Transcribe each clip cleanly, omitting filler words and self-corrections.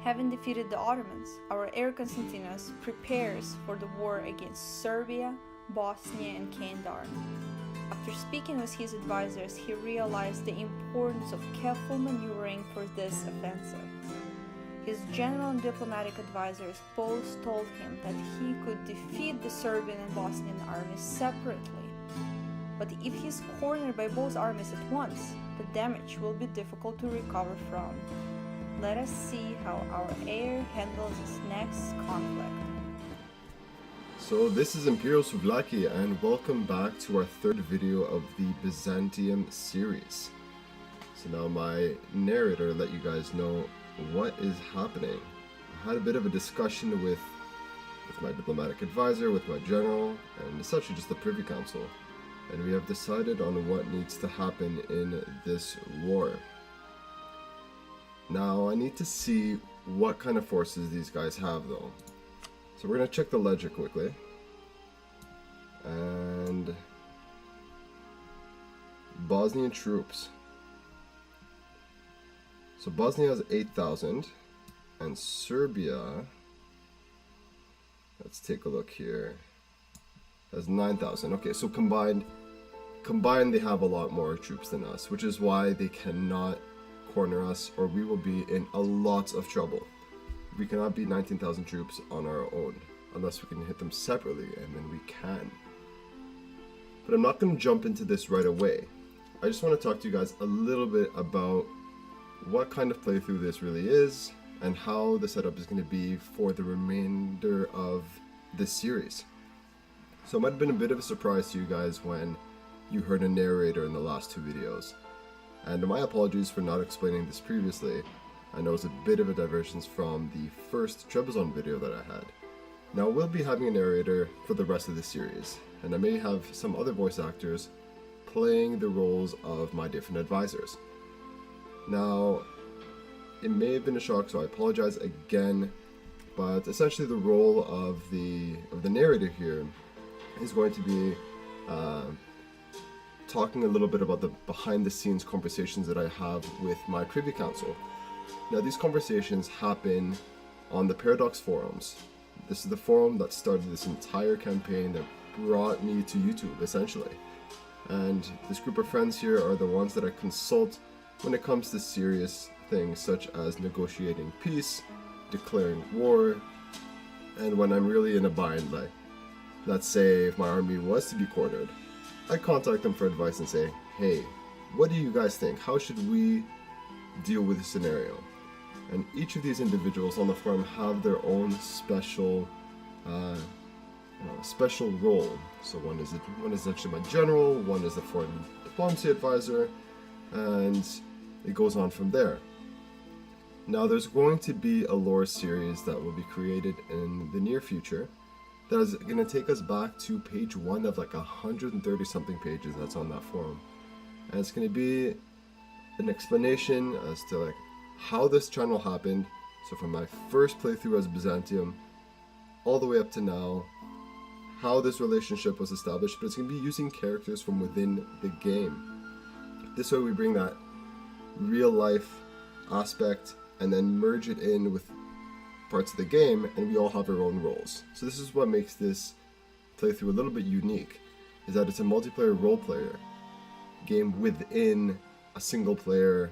Having defeated the Ottomans, our heir Constantinos prepares for the war against Serbia, Bosnia and Kandar. After speaking with his advisors, he realized the importance of careful maneuvering for this offensive. His general and diplomatic advisors both told him that he could defeat the Serbian and Bosnian armies separately. But if he is cornered by both armies at once, the damage will be difficult to recover from. Let us see how our heir handles this next conflict. So this is Imperial Souvlaki, and welcome back to our third video of the Byzantium series. So now my narrator let you guys know what is happening. I had a bit of a discussion with my diplomatic advisor, with my general, and essentially just the Privy Council. And we have decided on what needs to happen in this war. Now I need to see what kind of forces these guys have though. So we're going to check the ledger quickly. And Bosnian troops. So Bosnia has 8,000 and Serbia, let's take a look here, has 9,000. Okay, so combined they have a lot more troops than us, which is why they cannot corner us, or we will be in a lot of trouble. We cannot beat 19,000 troops on our own unless we can hit them separately, and then we can. But I'm not going to jump into this right away. I just want to talk to you guys a little bit about what kind of playthrough this really is and how the setup is going to be for the remainder of this series. So it might have been a bit of a surprise to you guys when you heard a narrator in the last two videos. And my apologies for not explaining this previously. I know it's a bit of a divergence from the first Trebizond video that I had. Now we'll be having a narrator for the rest of the series, and I may have some other voice actors playing the roles of my different advisors. Now, it may have been a shock, so I apologize again, but essentially the role of the narrator here is going to be talking a little bit about the behind-the-scenes conversations that I have with my Privy Council. Now, these conversations happen on the Paradox forums. This is the forum that started this entire campaign that brought me to YouTube, essentially. And this group of friends here are the ones that I consult when it comes to serious things such as negotiating peace, declaring war, and when I'm really in a bind, like, let's say if my army was to be cornered, I contact them for advice and say, hey, what do you guys think? How should we deal with this scenario? And each of these individuals on the forum have their own special special role. So one is actually my general, one is the foreign diplomacy advisor, and it goes on from there. Now there's going to be a lore series that will be created in the near future that is going to take us back to page 1 of like 130 something pages that's on that forum. And it's going to be an explanation as to like how this channel happened, so from my first playthrough as Byzantium all the way up to now, how this relationship was established, but it's going to be using characters from within the game. This way we bring that real life aspect and then merge it in with parts of the game, and we all have our own roles. So this is what makes this playthrough a little bit unique, is that it's a multiplayer role player game within a single player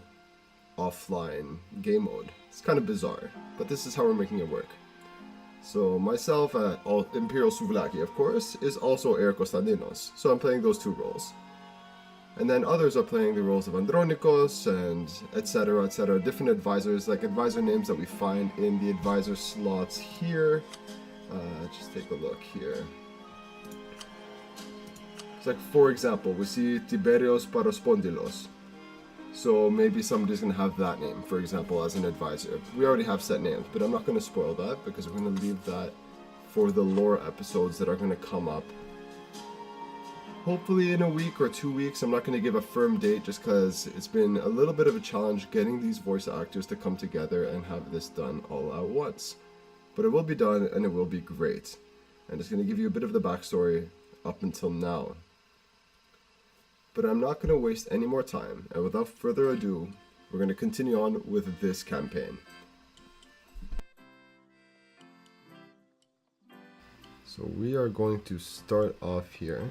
offline game mode. It's kind of bizarre, but this is how we're making it work. So myself, Imperial Souvlaki, of course, is also heir Konstantinos, so I'm playing those two roles. And then others are playing the roles of Andronikos and etc, different advisors, like advisor names that we find in the advisor slots here. Just take a look here. It's like, for example, we see Tiberios Paraspondylos. So maybe somebody's going to have that name, for example, as an advisor. We already have set names, but I'm not going to spoil that because we're going to leave that for the lore episodes that are going to come up hopefully in a week or 2 weeks. I'm not going to give a firm date just because it's been a little bit of a challenge getting these voice actors to come together and have this done all at once. But it will be done and it will be great. And it's going to give you a bit of the backstory up until now. But I'm not going to waste any more time, and without further ado, we're going to continue on with this campaign. So we are going to start off here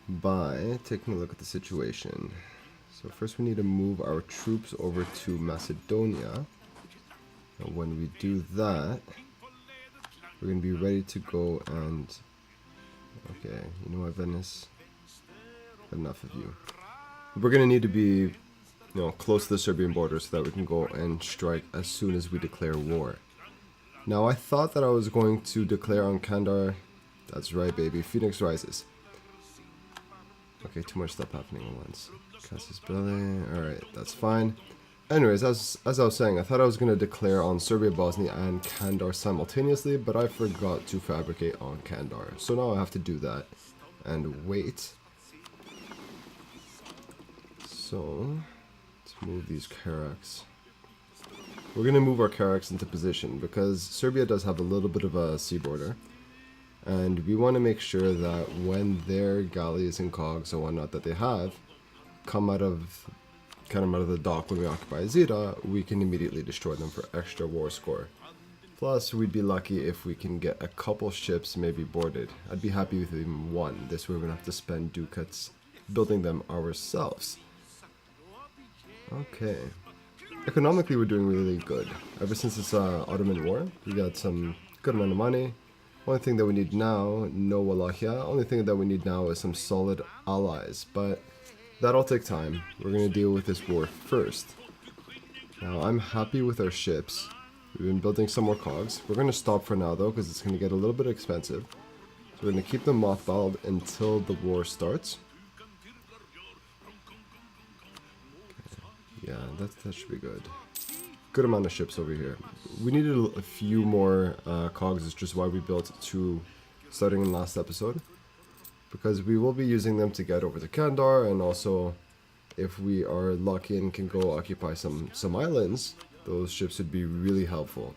by taking a look at the situation. So first we need to move our troops over to Macedonia. And when we do that, we're going to be ready to go and... Okay, you know what, Venice? Enough of you. We're going to need to be, close to the Serbian border so that we can go and strike as soon as we declare war. Now, I thought that I was going to declare on Kandar. That's right, baby. Phoenix rises. Okay, too much stuff happening at once. Casus Belli. Alright, that's fine. Anyways, as I was saying, I thought I was going to declare on Serbia, Bosnia, and Kandar simultaneously, but I forgot to fabricate on Kandar. So now I have to do that and wait. So, let's move these Karaks. We're going to move our Karaks into position because Serbia does have a little bit of a sea border. And we want to make sure that when their galleys and cogs and whatnot that they have come out of the dock when we occupy Zira, we can immediately destroy them for extra war score. Plus, we'd be lucky if we can get a couple ships maybe boarded. I'd be happy with even one. This way we don't have to spend ducats building them ourselves. Okay. Economically, we're doing really good. Ever since this Ottoman War, we got some good amount of money. Only thing that we need now, no Wallachia. Only thing that we need now is some solid allies, but that'll take time. We're going to deal with this war first. Now, I'm happy with our ships. We've been building some more cogs. We're going to stop for now, though, because it's going to get a little bit expensive. So we're going to keep them mothballed until the war starts. Okay. Yeah, that should be good. Good amount of ships over here. We needed a few more cogs, is just why we built two starting in last episode. Because we will be using them to get over to Kandar, and also if we are lucky and can go occupy some islands, those ships would be really helpful.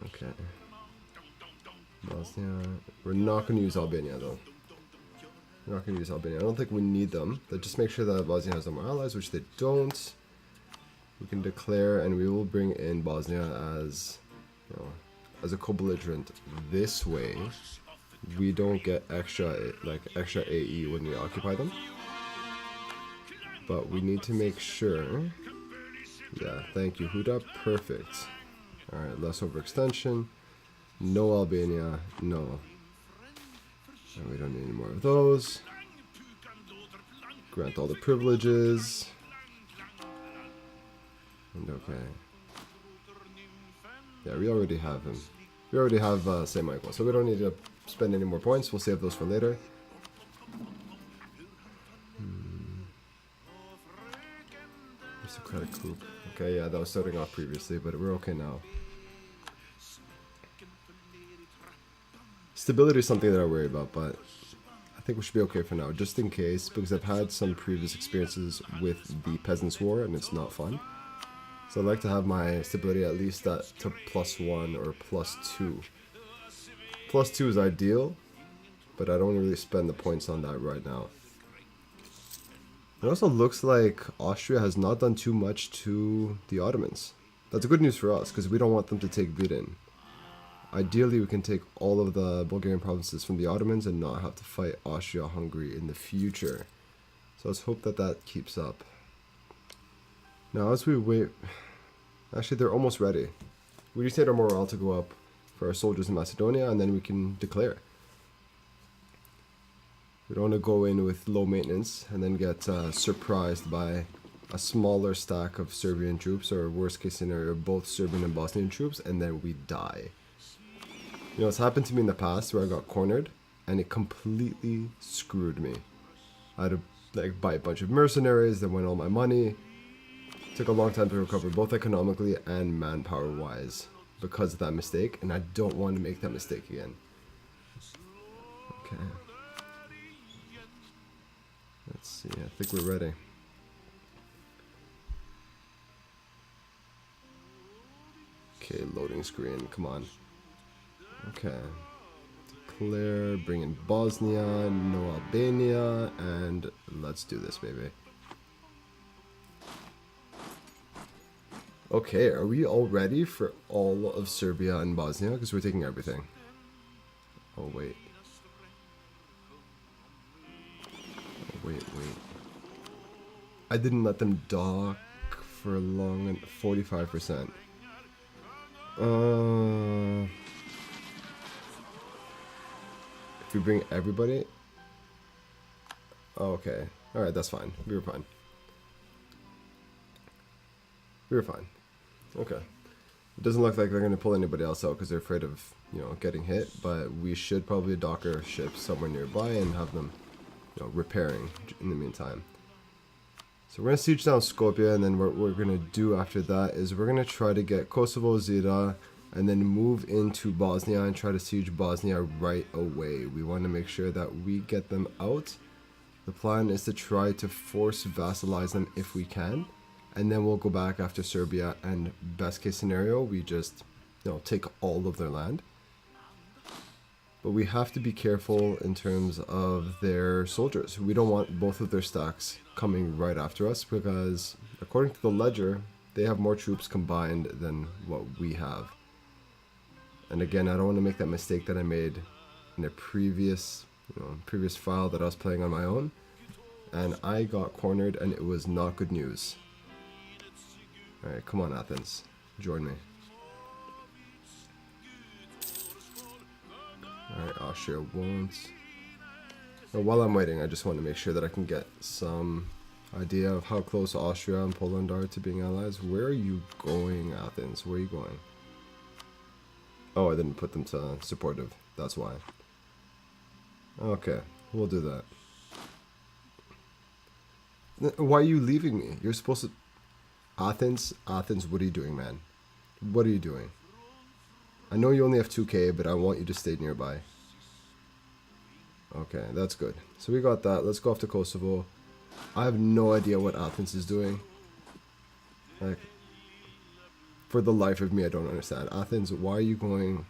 Okay. Bosnia. We're not going to use Albania though. We're not going to use Albania. I don't think we need them. But just make sure that Bosnia has no more allies, which they don't. We can declare, and we will bring in Bosnia as, as a co-belligerent. This way, we don't get extra AE when we occupy them. But we need to make sure. Yeah, thank you, Huda. Perfect. Alright, less overextension. No Albania. No. And we don't need any more of those. Grant all the privileges. And okay. Yeah, we already have him. We already have St. Michael, so we don't need to spend any more points. We'll save those for later. Aristocratic coup. Okay, yeah, that was starting off previously, but we're okay now. Stability is something that I worry about, but I think we should be okay for now, just in case, because I've had some previous experiences with the Peasants' War, and it's not fun. So I'd like to have my stability at least to +1 or +2. +2 is ideal, but I don't really spend the points on that right now. It also looks like Austria has not done too much to the Ottomans. That's good news for us, because we don't want them to take Vidin. Ideally, we can take all of the Bulgarian provinces from the Ottomans and not have to fight Austria-Hungary in the future. So let's hope that that keeps up. Now, as we wait... Actually, they're almost ready. We just need our morale to go up for our soldiers in Macedonia, and then we can declare. We don't want to go in with low maintenance and then get surprised by a smaller stack of Serbian troops, or worst case scenario, both Serbian and Bosnian troops, and then we die. It's happened to me in the past where I got cornered, and it completely screwed me. I had to buy a bunch of mercenaries, then went all my money. Took a long time to recover, both economically and manpower-wise, because of that mistake, and I don't want to make that mistake again. Okay. Let's see, I think we're ready. Okay, loading screen, come on. Okay. Declare, bring in Bosnia, no Albania, and let's do this, baby. Okay, are we all ready for all of Serbia and Bosnia? Because we're taking everything. Oh, wait. Oh, wait. I didn't let them dock for long and 45%. If we bring everybody... Oh, okay. Alright, that's fine. We were fine. Okay. It doesn't look like they're going to pull anybody else out because they're afraid of, you know, getting hit, but we should probably dock our ships somewhere nearby and have them, you know, repairing in the meantime. So we're going to siege down Skopje, and then what we're going to do after that is we're going to try to get Kosovo, Zira, and then move into Bosnia and try to siege Bosnia right away. We want to make sure that we get them out. The plan is to try to force vassalize them if we can. And then we'll go back after Serbia, and best case scenario, we just, you know, take all of their land. But we have to be careful in terms of their soldiers. We don't want both of their stacks coming right after us because, according to the ledger, they have more troops combined than what we have. And again, I don't want to make that mistake that I made in a previous file that I was playing on my own. And I got cornered, and it was not good news. Alright, come on, Athens. Join me. Alright, Austria won't. But while I'm waiting, I just want to make sure that I can get some idea of how close Austria and Poland are to being allies. Where are you going, Athens? Where are you going? Oh, I didn't put them to supportive. That's why. Okay, we'll do that. Why are you leaving me? You're supposed to... Athens, what are you doing, man? What are you doing? I know you only have 2k, but I want you to stay nearby. Okay, that's good. So we got that. Let's go off to Kosovo. I have no idea what Athens is doing. Like, for the life of me, I don't understand. Athens, why are you going...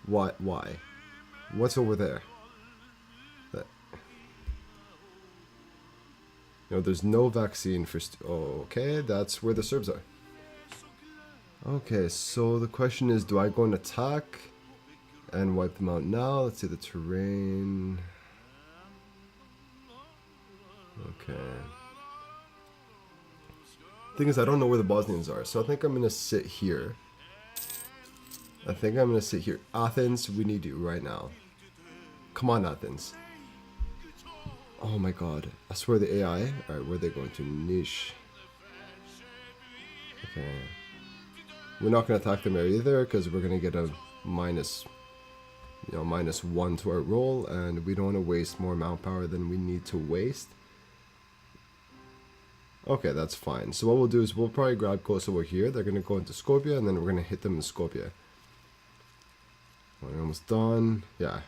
Why? What's over there? You know, there's no vaccine for... Oh, okay, that's where the Serbs are. Okay, so the question is, do I go and attack and wipe them out now? Let's see the terrain. Okay. Thing is, I don't know where the Bosnians are, so I think I'm going to sit here. Athens, we need you right now. Come on, Athens. Oh my god. I swear the AI. Alright, where are they going to? Niche. Okay. We're not going to attack them there either because we're going to get a -1 to our roll, and we don't want to waste more manpower than we need to waste. Okay, that's fine. So what we'll do is we'll probably grab Kosovo here. They're going to go into Skopje, and then we're going to hit them in Skopje. We're almost done. Yeah,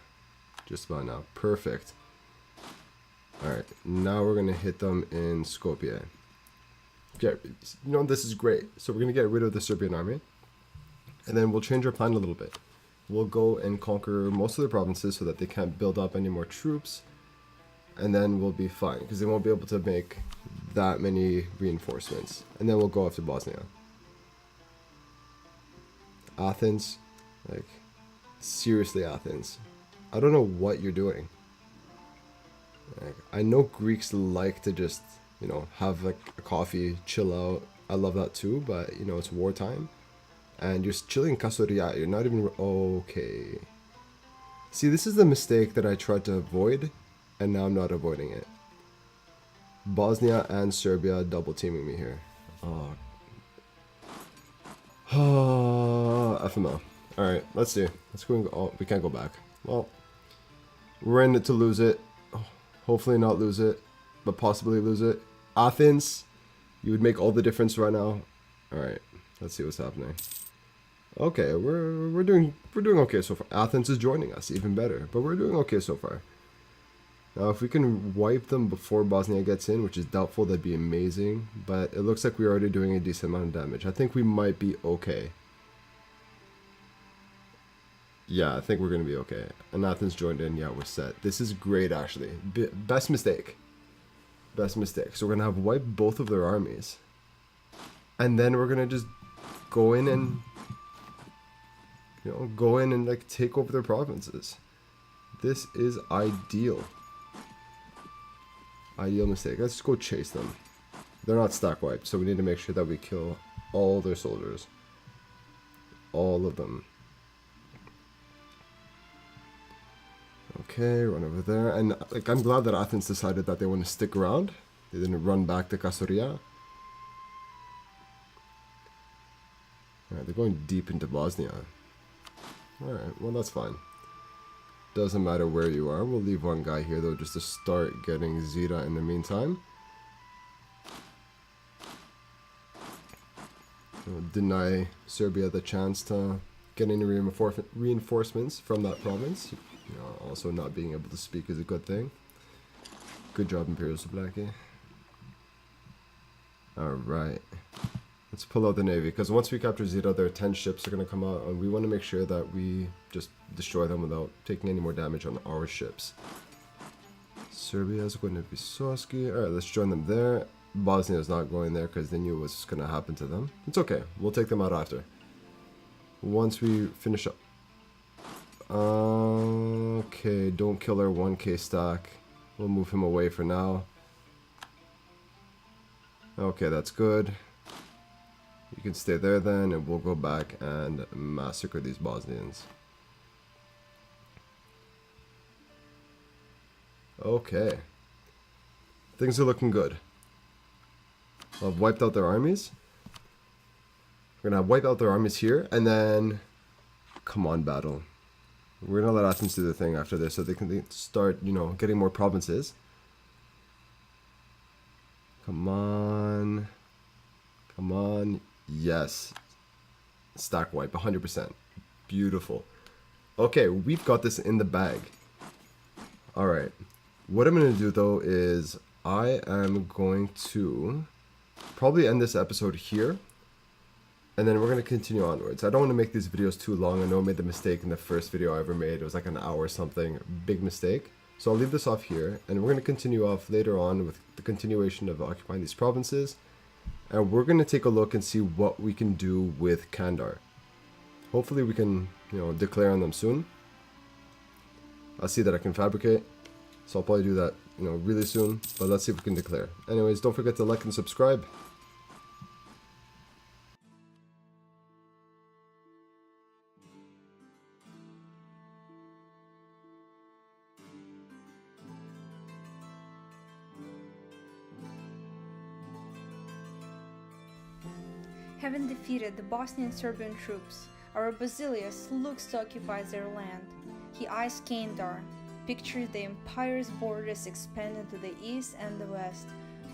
just about now. Perfect. Alright, now we're going to hit them in Skopje. Yeah, you know, this is great. So we're going to get rid of the Serbian army. And then we'll change our plan a little bit. We'll go and conquer most of the provinces so that they can't build up any more troops. And then we'll be fine, because they won't be able to make that many reinforcements. And then we'll go after Bosnia. Athens, like, seriously, Athens. I don't know what you're doing. Like, I know Greeks like to just, you know, have like a coffee, chill out. I love that too, but you know, it's wartime. And you're chilling in Kasoria, you're not even... Okay. See, this is the mistake that I tried to avoid, and now I'm not avoiding it. Bosnia and Serbia double teaming me here. Oh. FML. Alright, let's see. Let's go. Oh, we can't go back. Well, we're in it to lose it. Hopefully not lose it, but possibly lose it. Athens, you would make all the difference right now. Alright, let's see what's happening. Okay, we're doing okay so far. Athens is joining us, even better. But we're doing okay so far. Now, if we can wipe them before Bosnia gets in, which is doubtful, that'd be amazing. But it looks like we're already doing a decent amount of damage. I think we might be okay. Yeah, I think we're going to be okay. And Athens joined in. Yeah, we're set. This is great, actually. Best mistake. Best mistake. So we're going to have wiped both of their armies. And then we're going to just go in and... You know, go in and like take over their provinces. This is ideal. Ideal mistake. Let's just go chase them. They're not stack wiped, so we need to make sure that we kill all their soldiers. All of them. Okay, run over there. And like, I'm glad that Athens decided that they want to stick around. They didn't run back to Kastoria. Alright, they're going deep into Bosnia. Alright, well that's fine. Doesn't matter where you are. We'll leave one guy here though just to start getting Zeta in the meantime. We'll deny Serbia the chance to get any reinforcements from that province. You know, also not being able to speak is a good thing. Good job, Imperial Souvlaki. Alright. Let's pull out the navy, because once we capture Zeta, there are 10 ships are going to come out, and we want to make sure that we just destroy them without taking any more damage on our ships. Serbia is going to be Soski. Alright, let's join them there. Bosnia is not going there, because they knew what's going to happen to them. It's okay. We'll take them out after. Once we finish up. Okay, don't kill our 1k stack. We'll move him away for now. Okay, that's good. You can stay there then, and we'll go back and massacre these Bosnians. Okay. Things are looking good. I've wiped out their armies. We're gonna wipe out their armies here, and then... Come on, battle. We're gonna let Athens do the thing after this, so they can start, you know, getting more provinces. Come on. Come on. Yes. Stack wipe, 100%. Beautiful. Okay, we've got this in the bag. Alright. What I'm going to do, though, is I am going to probably end this episode here. And then we're going to continue onwards. I don't want to make these videos too long. I know I made the mistake in the first video I ever made. It was like an hour or something. Big mistake. So I'll leave this off here. And we're going to continue off later on with the continuation of occupying these provinces. And we're going to take a look and see what we can do with Kandar. Hopefully we can, you know, declare on them soon. I'll see that I can fabricate. So I'll probably do that, you know, really soon. But let's see if we can declare. Anyways, don't forget to like and subscribe. Having defeated the Bosnian and Serbian troops, our Basileus looks to occupy their land. He eyes Kandar, pictures the empire's borders expanding to the east and the west,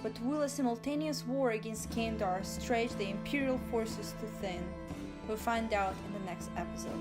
but will a simultaneous war against Kandar stretch the imperial forces too thin? We'll find out in the next episode.